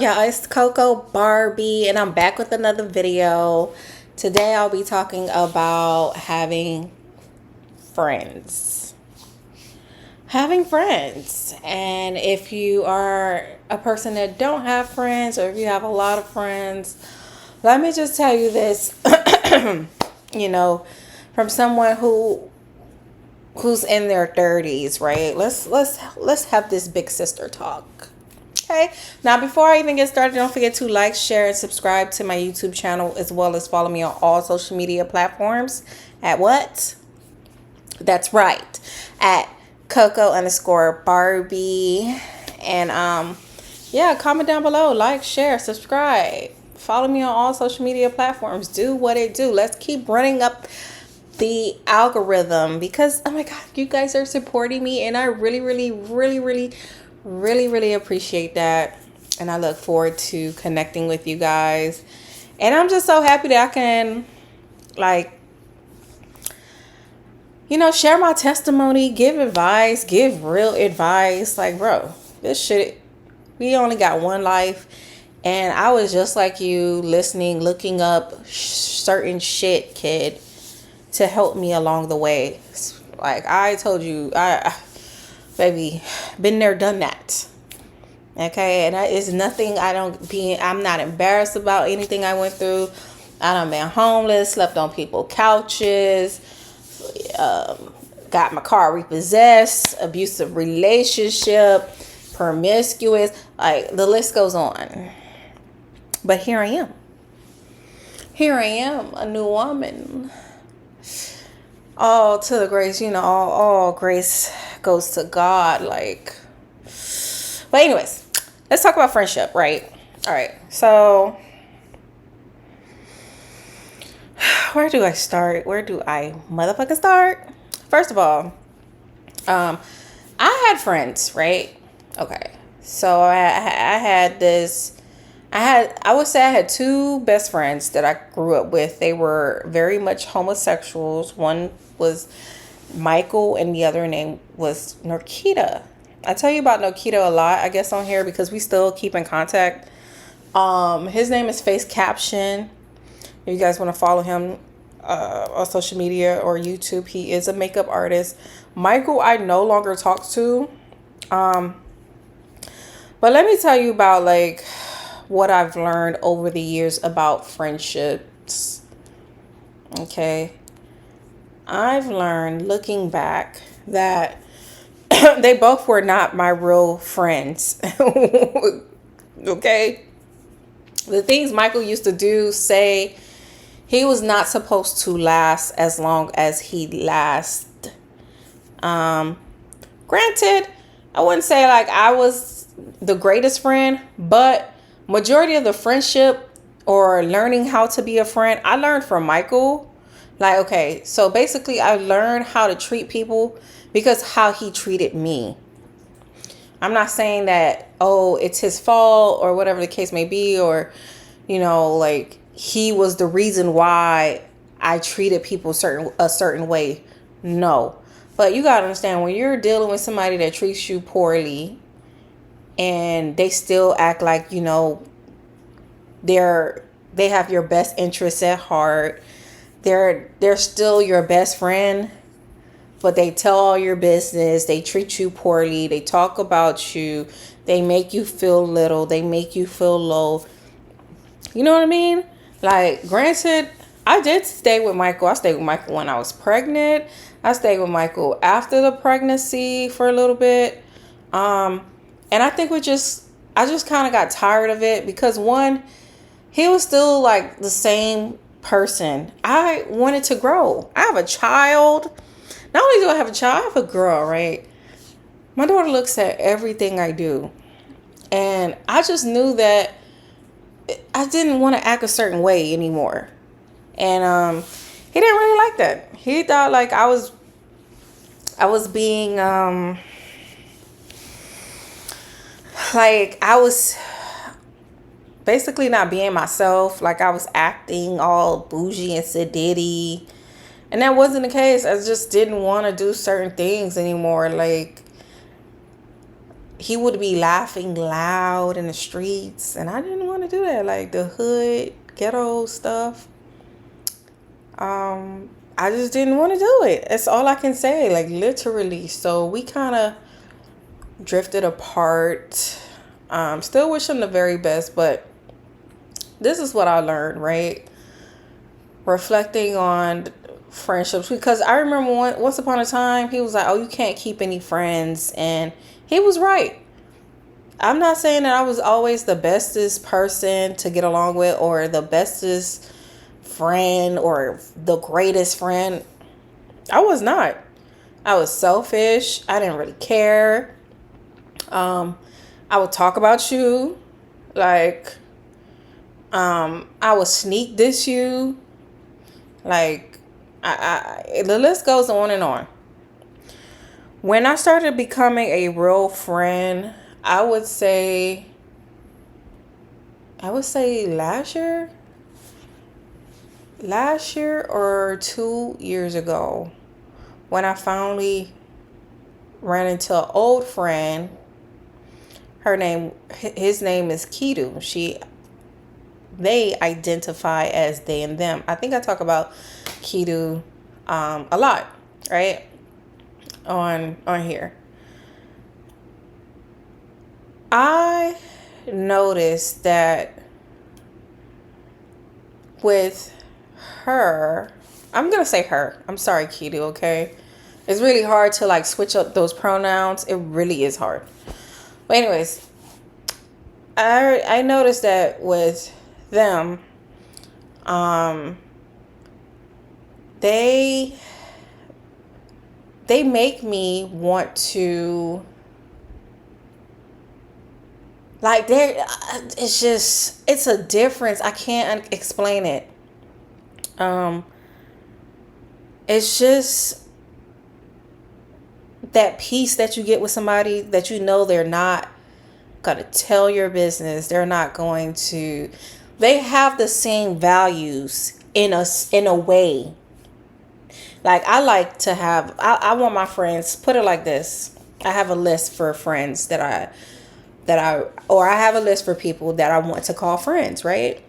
Yeah, it's Coco Barbie, and I'm back with another video. Today, I'll be talking about having friends. Having friends. And if you are a person that don't have friends, or if you have a lot of friends, let me just tell you this, you know, from someone who's in their 30s, right? Let's have this big sister talk. Okay. Now, before I even get started, don't forget to like, share, and subscribe to my YouTube channel, as well as follow me on all social media platforms at what? That's right. At Coco underscore Barbie. And yeah, comment down below, like, share, subscribe. Follow me on all social media platforms. Do what it do. Let's keep running up the algorithm because oh my god, you guys are supporting me, and I really appreciate that. And I look forward to connecting with you guys. And I'm just so happy that I can, like, share my testimony, give advice, give real advice. Like, bro, this shit, we only got one life. And I was just like you, listening, looking up certain shit, kid, to help me along the way. Like I told you, baby, been there, done that. Okay, and that is nothing. I'm not embarrassed about anything I went through. I done been homeless, slept on people's couches, got my car repossessed, abusive relationship, promiscuous. Like the list goes on. But here I am. Here I am, a new woman. All to the grace, all grace goes to God. Like, but anyways, let's talk about friendship, right? All right. So, where do I start? Where do I motherfucking start? First of all, I had friends, right? Okay. So I had this. I would say I had two best friends that I grew up with. They were very much homosexuals. One was Michael, and the other name was Norkita. I tell you about Norkita a lot, I guess, on here because we still keep in contact. His name is Face Caption. If you guys want to follow him on social media or YouTube, he is a makeup artist. Michael, I no longer talk to. But let me tell you about like what I've learned over the years about friendships. Okay. I've learned looking back that they both were not my real friends. Okay. The things Michael used to do, say, he was not supposed to last as long as he lasted. Granted, I wouldn't say like I was the greatest friend, but majority of the friendship or learning how to be a friend, I learned from Michael. Like, okay, so basically I learned how to treat people because how he treated me. I'm not saying that, oh, it's his fault or whatever the case may be, or, like he was the reason why I treated people a certain way. No. But you got to understand, when you're dealing with somebody that treats you poorly and they still act like, they have your best interests at heart. They're still your best friend, but they tell all your business. They treat you poorly. They talk about you. They make you feel little. They make you feel low. You know what I mean? Like, granted, I did stay with Michael. I stayed with Michael when I was pregnant. I stayed with Michael after the pregnancy for a little bit. And I think I just kind of got tired of it because one, he was still like the same person. I wanted to grow. I have a child. Not only do I have a child, I have a girl, right? My daughter looks at everything I do. And I just knew that I didn't want to act a certain way anymore. And he didn't really like that. He thought like I was being like I was basically not being myself. Like I was acting all bougie and sedity. And that wasn't the case. I just didn't want to do certain things anymore. Like he would be laughing loud in the streets, and I didn't want to do that. Like the hood, ghetto stuff. I just didn't want to do it. That's all I can say, like literally. So we kind of drifted apart. Still wish him the very best, but this is what I learned, right? Reflecting on friendships, because I remember once upon a time he was like, "Oh, you can't keep any friends," and he was right. I'm not saying that I was always the bestest person to get along with, or the bestest friend, or the greatest friend. I was not. I was selfish. I didn't really care. I would talk about you, like, I would sneak diss you, like, the list goes on and on. When I started becoming a real friend, I would say last year or 2 years ago, when I finally ran into an old friend. His name is Kidu. They identify as they and them. I think I talk about Kidu a lot, right? On here. I noticed that with her, I'm gonna say her. I'm sorry, Kidu, okay? It's really hard to like switch up those pronouns. It really is hard. But anyways, I noticed that with them, they make me want to, like, it's a difference. I can't explain it. It's just that peace that you get with somebody that you know they're not gonna tell your business. They're not going to. They have the same values in a way. Like, I like to have. I want my friends. Put it like this. I have a list for friends I have a list for people that I want to call friends. Right.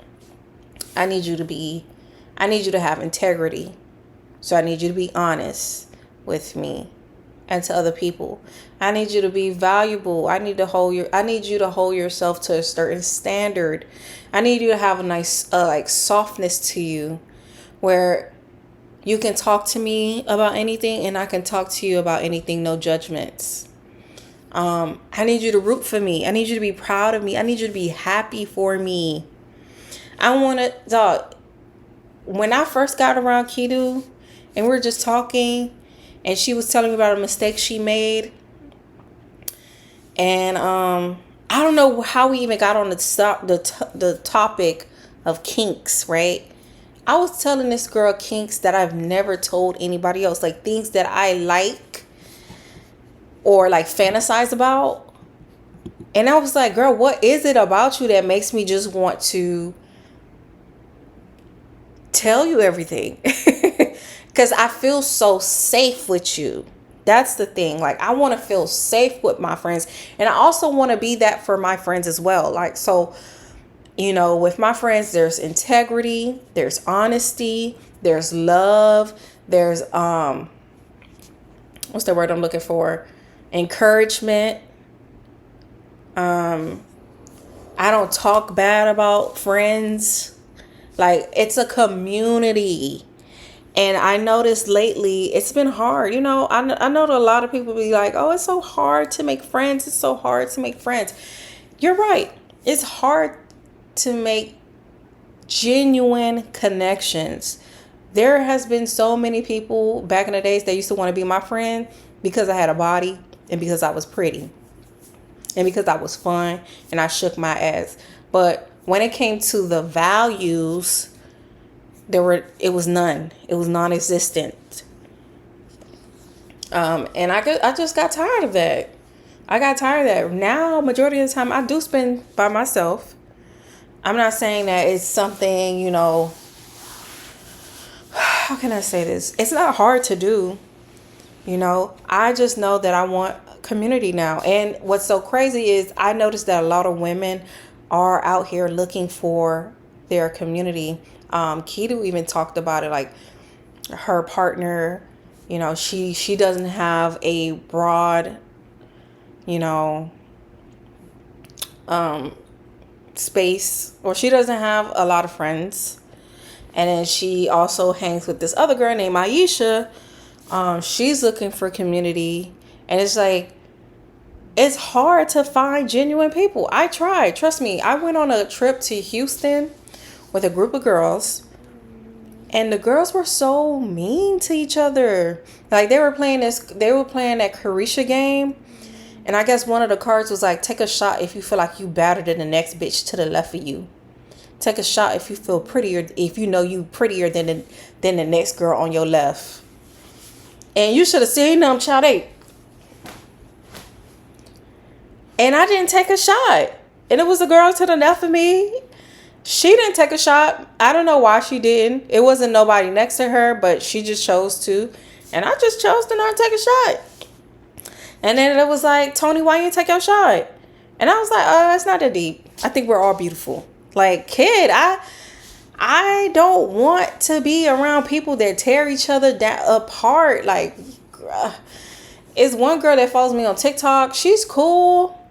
I need you to have integrity. So I need you to be honest with me and to other people. I need you to be valuable. I need you to hold yourself to a certain standard. I need you to have a nice like softness to you, where you can talk to me about anything and I can talk to you about anything, no judgments. I need you to root for me. I need you to be proud of me. I need you to be happy for me. I want to, dog. When I first got around Kidu and we were just talking, and she was telling me about a mistake she made. And I don't know how we even got on the topic of kinks, right? I was telling this girl kinks that I've never told anybody else, like things that I like or like fantasize about. And I was like, girl, what is it about you that makes me just want to tell you everything? Because I feel so safe with you. That's the thing. Like, I want to feel safe with my friends. And I also want to be that for my friends as well. Like, so, with my friends, there's integrity, there's honesty, there's love, there's, what's the word I'm looking for? Encouragement. I don't talk bad about friends. Like, it's a community. And I noticed lately it's been hard. I know that a lot of people be like, oh, it's so hard to make friends. It's so hard to make friends. You're right. It's hard to make genuine connections. There has been so many people back in the days that used to want to be my friend because I had a body and because I was pretty and because I was fun and I shook my ass. But when it came to the values, it was none. It was non-existent. And I just got tired of that. I got tired of that. Now, majority of the time, I do spend by myself. I'm not saying that it's something, how can I say this? It's not hard to do. I just know that I want community now. And what's so crazy is I noticed that a lot of women are out here looking for their community. Keto even talked about it, like her partner, you know, she doesn't have a broad, you know, space, or she doesn't have a lot of friends. And then she also hangs with this other girl named Aisha. She's looking for community. And it's like, it's hard to find genuine people. I tried. Trust me. I went on a trip to Houston with a group of girls. And the girls were so mean to each other. Like, they were playing that Carisha game. And I guess one of the cards was like, take a shot if you feel like you better than the next bitch to the left of you. Take a shot if you feel prettier, if you know you prettier than the next girl on your left. And you should have seen them, child. And I didn't take a shot. And it was a girl to the left of me. She didn't take a shot. I don't know why she didn't. It wasn't nobody next to her, but she just chose to. And I just chose to not take a shot. And then it was like, Tony, why you didn't take your shot? And I was like, it's not that deep. I think we're all beautiful. Like, kid, I don't want to be around people that tear each other apart. Like, it's one girl that follows me on TikTok. She's cool,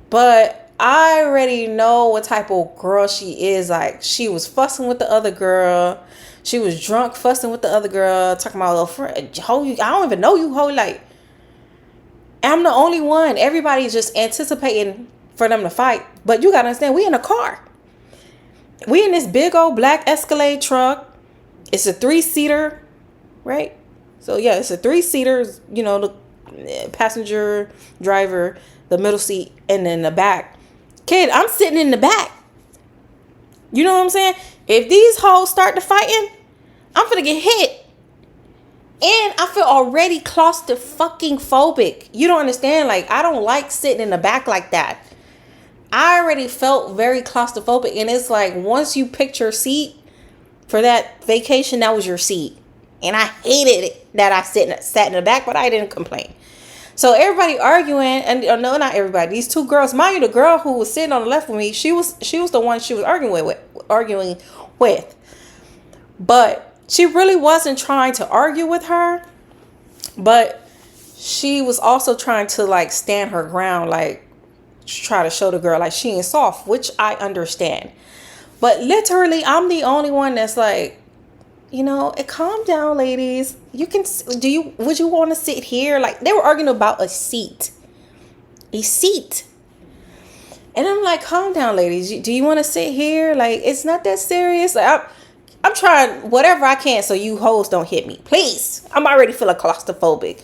but I already know what type of girl she is. Like, she was fussing with the other girl. She was drunk fussing with the other girl, talking about, little friend, I don't even know you, ho. Like, I'm the only one. Everybody's just anticipating for them to fight. But you gotta understand, we in a car. We in this big old black Escalade truck. It's a 3-seater, right? So yeah, it's a 3-seater, you know, the passenger, driver, the middle seat, and then the back. Kid, I'm sitting in the back. You know what I'm saying? If these hoes start to fighting, I'm finna get hit. And I feel already claustrophobic. You don't understand? Like, I don't like sitting in the back like that. I already felt very claustrophobic. And it's like, once you picked your seat for that vacation, that was your seat. And I hated it that I sat in the back, but I didn't complain. So everybody arguing, and no, not everybody. These two girls, mind you, the girl who was sitting on the left with me, she was the one she was arguing with. But she really wasn't trying to argue with her, but she was also trying to, like, stand her ground, like, try to show the girl like she ain't soft, which I understand. But literally, I'm the only one that's like, you know, calm down, ladies. Would you want to sit here? Like, they were arguing about a seat. And I'm like, calm down, ladies. Do you want to sit here? Like, it's not that serious. Like, I'm trying whatever I can so you hoes don't hit me. Please. I'm already feeling claustrophobic.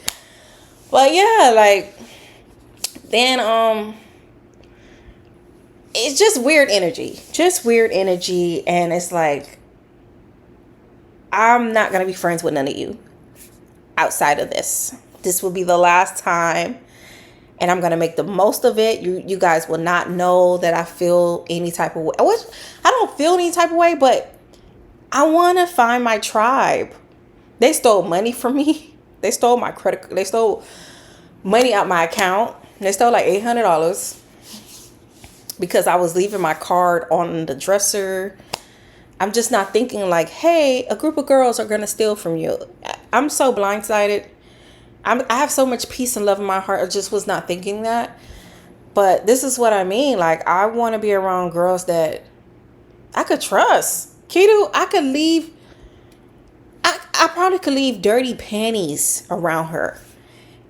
But yeah, like, then, it's just weird energy. And it's like, I'm not going to be friends with none of you outside of this. This will be the last time. And I'm going to make the most of it. You guys will not know that I feel any type of way. Which, I don't feel any type of way, but I want to find my tribe. They stole money from me. They stole my credit. They stole money out my account. They stole like $800 because I was leaving my card on the dresser. I'm just not thinking like, hey, a group of girls are going to steal from you. I'm so blindsided. I have so much peace and love in my heart. I just was not thinking that. But this is what I mean. Like, I want to be around girls that I could trust. Keto, I could leave. I probably could leave dirty panties around her.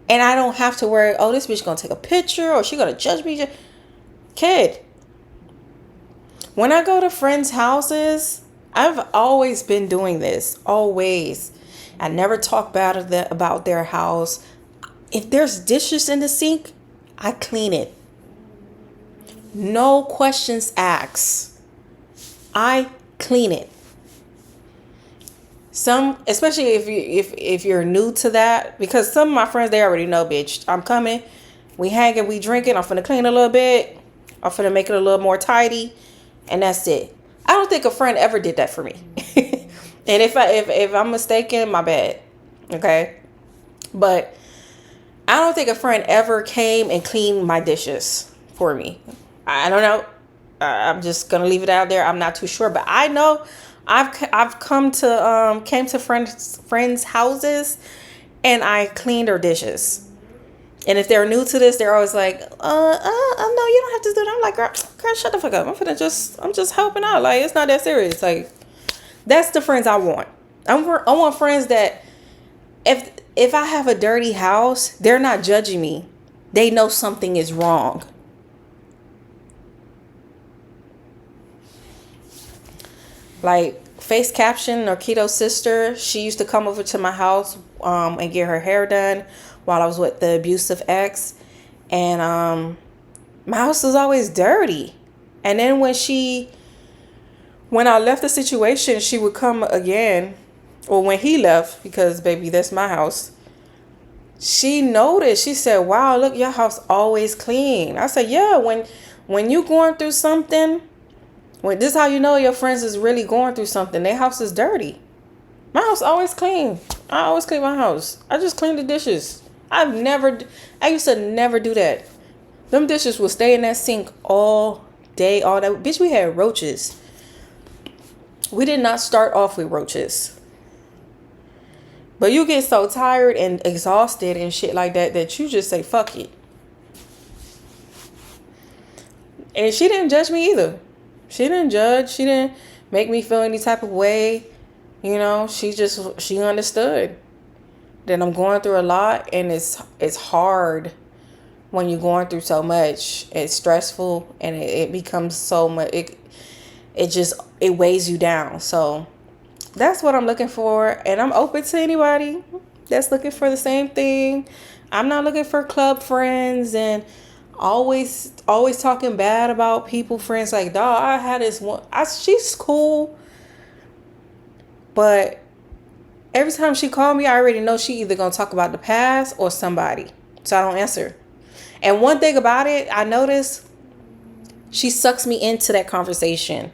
And I don't have to worry, oh, this bitch going to take a picture or she going to judge me. Kid, when I go to friends' houses, I've always been doing this. Always. I never talk bad about their house. If there's dishes in the sink, I clean it. No questions asked. I clean it. Especially if you're new to that, because some of my friends, they already know, bitch, I'm coming. We hanging, we drinking. I'm finna clean a little bit. I'm finna make it a little more tidy, and that's it. I don't think a friend ever did that for me. And if I'm mistaken, my bad. Okay, but I don't think a friend ever came and cleaned my dishes for me. I don't know. I'm just gonna leave it out there. I'm not too sure, but I know I've came to friends' houses and I cleaned their dishes. And if they're new to this, they're always like, no, you don't have to do that. I'm like, girl, shut the fuck up. I'm just helping out. Like, it's not that serious. Like, that's the friends I want. I want friends that if I have a dirty house, they're not judging me. They know something is wrong. Like, face caption, Norquito's sister, she used to come over to my house and get her hair done while I was with the abusive ex. And my house was always dirty. And then when I left the situation, she would come again. Or when he left, because baby, that's my house. She noticed. She said, wow, look, your house always clean. I said, yeah, when you going through something, this is how you know your friends is really going through something. Their house is dirty. My house always clean. I always clean my house. I just clean the dishes. I used to never do that. Them dishes will stay in that sink all day, all day. Bitch, we had roaches. We did not start off with roaches. But you get so tired and exhausted and shit like that you just say, fuck it. And she didn't judge me either. She didn't judge. She didn't make me feel any type of way. You know, she understood that I'm going through a lot, and it's hard when you're going through so much. It's stressful, and it becomes so much. It weighs you down. So that's what I'm looking for, and I'm open to anybody that's looking for the same thing. I'm not looking for club friends and always talking bad about people. Friends like, dog, I had this one. She's cool, but every time she called me, I already know she either gonna talk about the past or somebody, so I don't answer. And one thing about it, I noticed she sucks me into that conversation.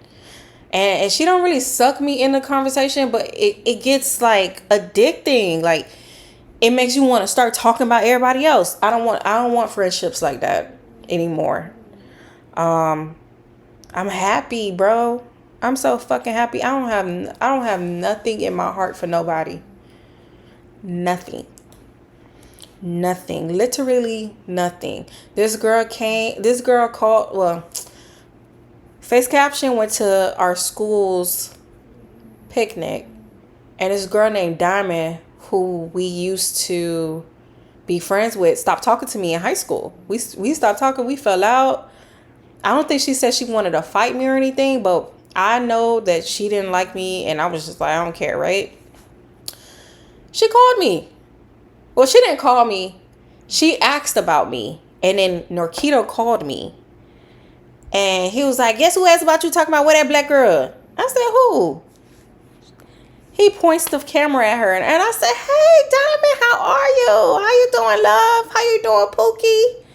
And she don't really suck me in the conversation, but it gets like addicting. Like, it makes you want to start talking about everybody else. I don't want friendships like that anymore. I'm happy, bro. I'm so fucking happy. I don't have nothing in my heart for nobody. Nothing. Literally nothing. This girl called, well, face caption went to our school's picnic, and this girl named Diamond, who we used to be friends with, stopped talking to me in high school. We stopped talking. We fell out. I don't think she said she wanted to fight me or anything, but I know that she didn't like me, and I was just like, I don't care, right? She called me. Well, she didn't call me. She asked about me, and then Norquito called me. And he was like, guess who asked about you talking about where that black girl? I said, who? He points the camera at her. And I said, hey, Diamond, how are you? How you doing, love? How you doing, Pookie?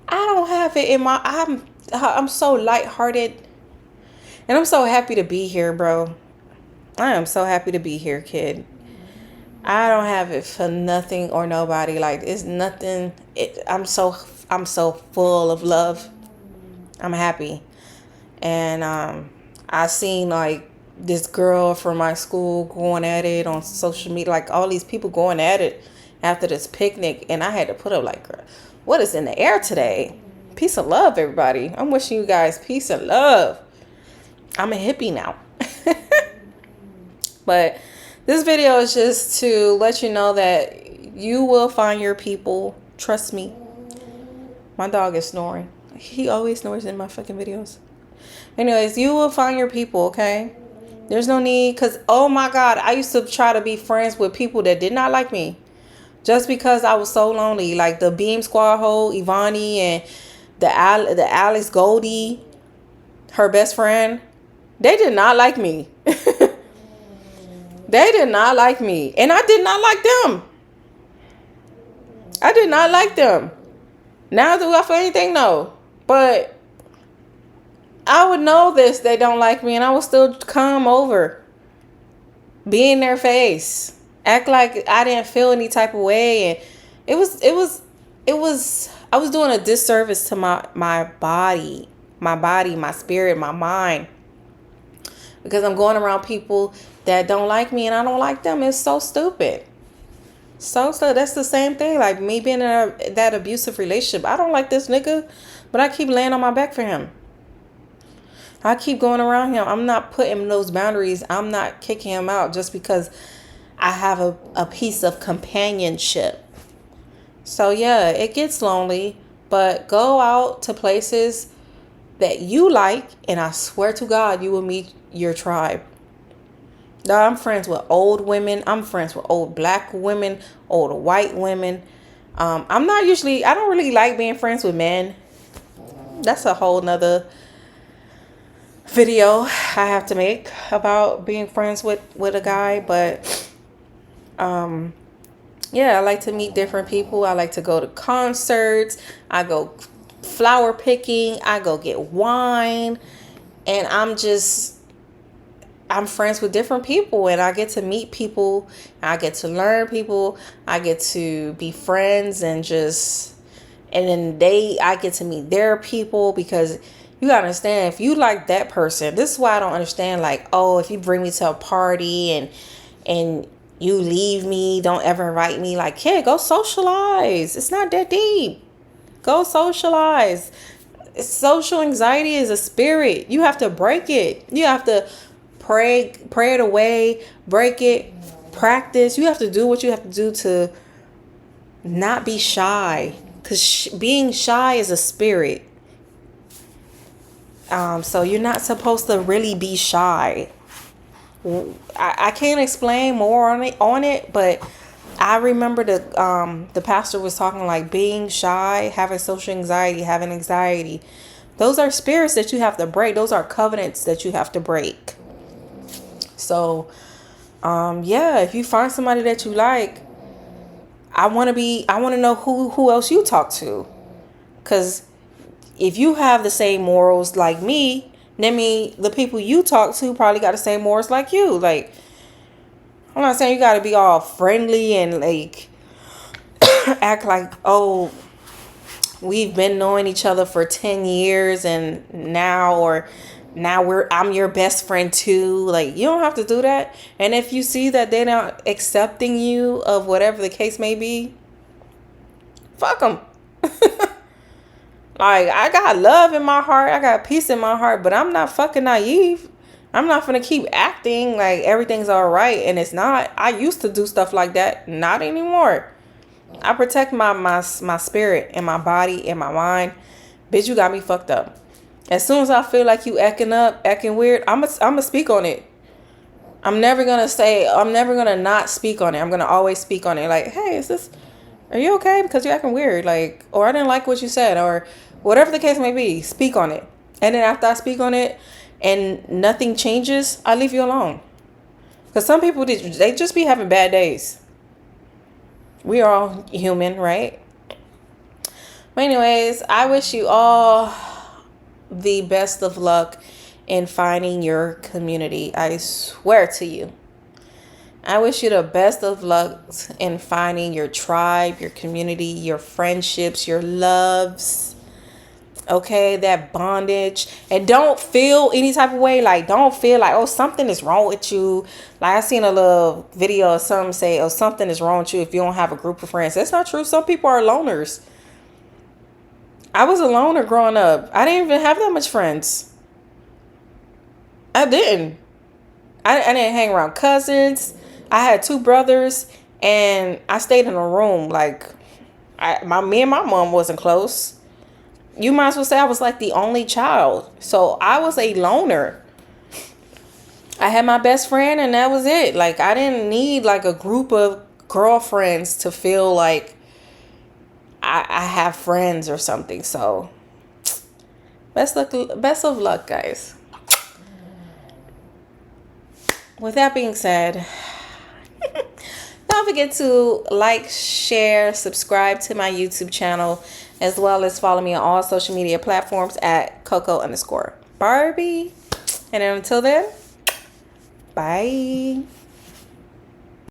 I don't have it in my... I'm so lighthearted. And I'm so happy to be here, bro. I am so happy to be here, kid. I don't have it for nothing or nobody. Like, it's nothing. I'm so full of love. I'm happy. And I seen like this girl from my school going at it on social media, like all these people going at it after this picnic, and I had to put up like, what is in the air today? Peace and love, everybody. I'm wishing you guys peace and love. I'm a hippie now. But this video is just to let you know that you will find your people. Trust me. My dog is snoring. He always snores in my fucking videos. Anyways, you will find your people, okay? There's no need, because, oh my God, I used to try to be friends with people that did not like me. Just because I was so lonely. Like the Beam Squad whole, Ivani, and the Alex Goldie, her best friend. They did not like me. They did not like me. And I did not like them. I did not like them. Now do I feel anything? No. But I would know this, they don't like me, and I would still come over. Be in their face. Act like I didn't feel any type of way. And I was doing a disservice to my body, my spirit, my mind, because I'm going around people that don't like me and I don't like them. It's so stupid. So that's the same thing. Like me being in that abusive relationship. I don't like this nigga, but I keep laying on my back for him. I keep going around him. I'm not putting those boundaries. I'm not kicking him out just because I have a piece of companionship. So yeah, it gets lonely, but go out to places that you like, and I swear to God, you will meet your tribe. Now, I'm friends with old women. I'm friends with old black women, old white women. I don't really like being friends with men. That's a whole nother video I have to make about being friends with a guy. But yeah, I like to meet different people. I like to go to concerts. I go flower picking. I go get wine. And I'm friends with different people, and I get to meet people. I get to learn people. I get to be friends and then I get to meet their people, because you gotta understand, if you like that person, this is why I don't understand, like, oh, if you bring me to a party and you leave me, don't ever invite me. Like, kid, go socialize. It's not that deep. Go socialize. Social anxiety is a spirit. You have to break it. You have to pray it away, break it, practice. You have to do what you have to do to not be shy, because being shy is a spirit. So you're not supposed to really be shy. I can't explain more on it, but I remember the pastor was talking like being shy, having social anxiety, having anxiety. Those are spirits that you have to break. Those are covenants that you have to break. So, yeah, if you find somebody that you like, I want to know who else you talk to. Because if you have the same morals like me, then the people you talk to probably got the same morals like you. Like, I'm not saying you got to be all friendly and like act like, oh, we've been knowing each other for 10 years and now I'm your best friend too. Like, you don't have to do that. And if you see that they're not accepting you of whatever the case may be, fuck them. Like, I got love in my heart. I got peace in my heart, but I'm not fucking naive. I'm not gonna keep acting like everything's all right and it's not. I used to do stuff like that. Not anymore. I protect my spirit and my body and my mind. Bitch, you got me fucked up. As soon as I feel like you acting weird, I'm gonna speak on it. I'm never gonna not speak on it. I'm gonna always speak on it. Like, hey, are you okay? Because you're acting weird. Like, or I didn't like what you said, or whatever the case may be, speak on it. And then after I speak on it and nothing changes, I leave you alone. Because some people, they just be having bad days. We are all human, right? But anyways, I wish you all the best of luck in finding your community. I swear to you. I wish you the best of luck in finding your tribe, your community, your friendships, your loves. Okay, that bondage. And don't feel any type of way. Like, don't feel like, oh, something is wrong with you. Like, I seen a little video of something say, oh, something is wrong with you if you don't have a group of friends. That's not true. Some people are loners. I was a loner growing up. I didn't even have that much friends. I didn't. I didn't hang around cousins. I had 2 brothers, and I stayed in a room. Like, me and my mom wasn't close. You might as well say I was like the only child. So I was a loner. I had my best friend, and that was it. Like, I didn't need like a group of girlfriends to feel like I have friends or something. So best of luck, guys. With that being said, don't forget to like, share, subscribe to my YouTube channel, as well as follow me on all social media platforms at Coco_Barbie. And until then, bye.